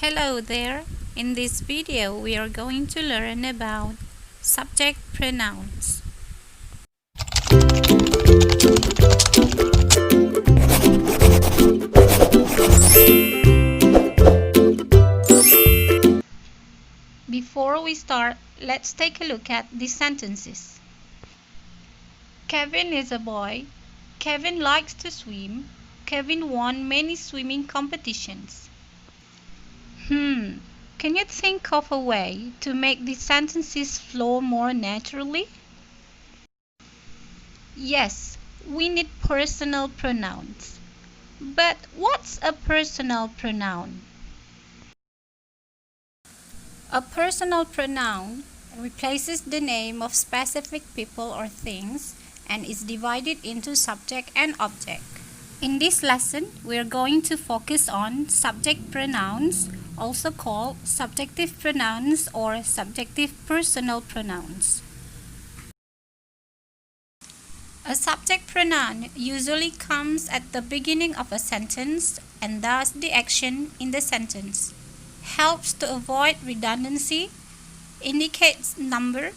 Hello there! In this video, we are going to learn about subject pronouns. Before we start, let's take a look at these sentences. Kevin is a boy. Kevin likes to swim. Kevin won many swimming competitions. Can you think of a way to make these sentences flow more naturally? Yes, we need personal pronouns. But what's a personal pronoun? A personal pronoun replaces the name of specific people or things and is divided into subject and object. In this lesson, we are going to focus on subject pronouns, also called subjective pronouns or subjective personal pronouns. A subject pronoun usually comes at the beginning of a sentence and does the action in the sentence. Helps to avoid redundancy, indicates number,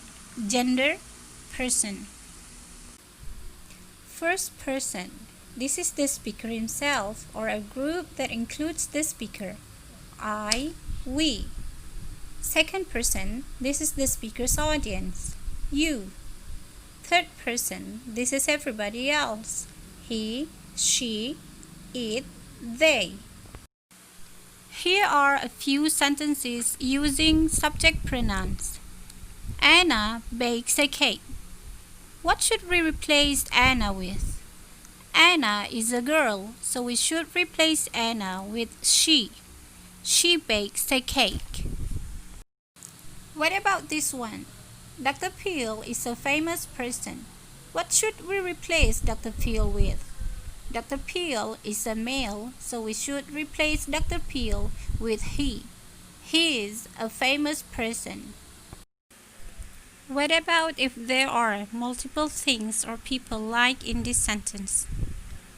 gender, person. First person. This is the speaker himself or a group that includes the speaker. I, we. Second person. This is the speaker's audience. You. Third person, this is everybody else. He, she, it, they. Here are a few sentences using subject pronouns. Anna bakes a cake. What should we replace Anna with? Anna is a girl, so we should replace Anna with she. She bakes a cake. What about this one? Dr. Peel is a famous person. What should we replace Dr. Peel with? Dr. Peel is a male, so we should replace Dr. Peel with he. He is a famous person. What about if there are multiple things or people like in this sentence?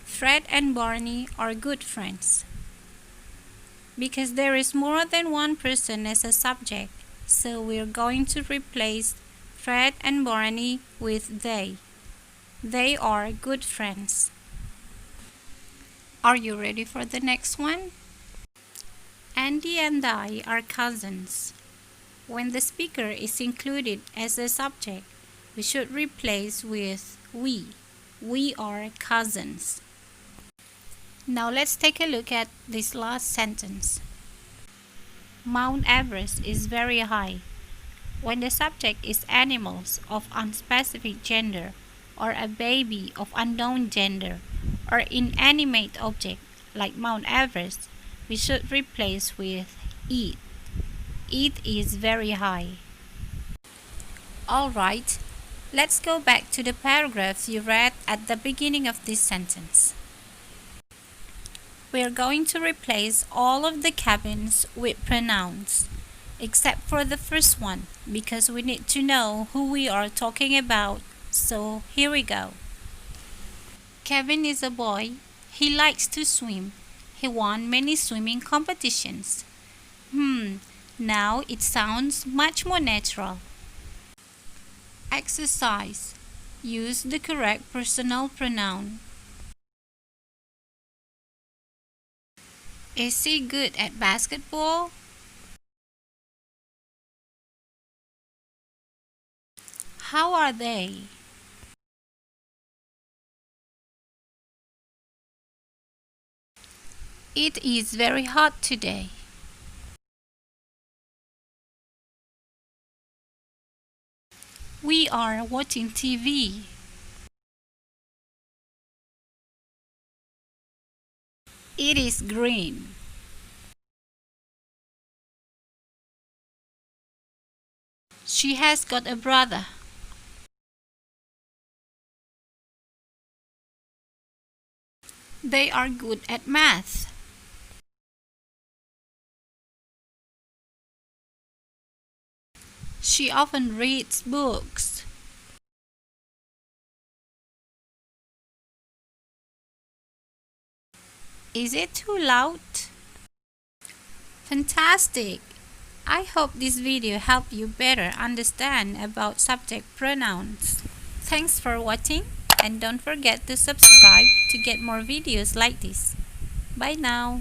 Fred and Barney are good friends. Because there is more than one person as a subject, so we're going to replace Fred and Barney with they. They are good friends. Are you ready for the next one? Andy and I are cousins. When the speaker is included as a subject, we should replace with we. We are cousins. Now let's take a look at this last sentence. Mount Everest is very high. When the subject is animals of unspecific gender, or a baby of unknown gender, or inanimate object like Mount Everest, we should replace with it. It is very high. Alright, let's go back to the paragraph you read at the beginning of this sentence. We are going to replace all of the cabins with pronouns, except for the first one, because we need to know who we are talking about. So here we go. Kevin is a boy. He likes to swim. He won many swimming competitions. Now it sounds much more natural. Exercise. Use the correct personal pronoun. Is he good at basketball? How are they? It is very hot today. We are watching TV. It is green. She has got a brother. They are good at math. She often reads books. Is it too loud? Fantastic! I hope this video helped you better understand about subject pronouns. Thanks for watching, and don't forget to subscribe to get more videos like this. Bye now!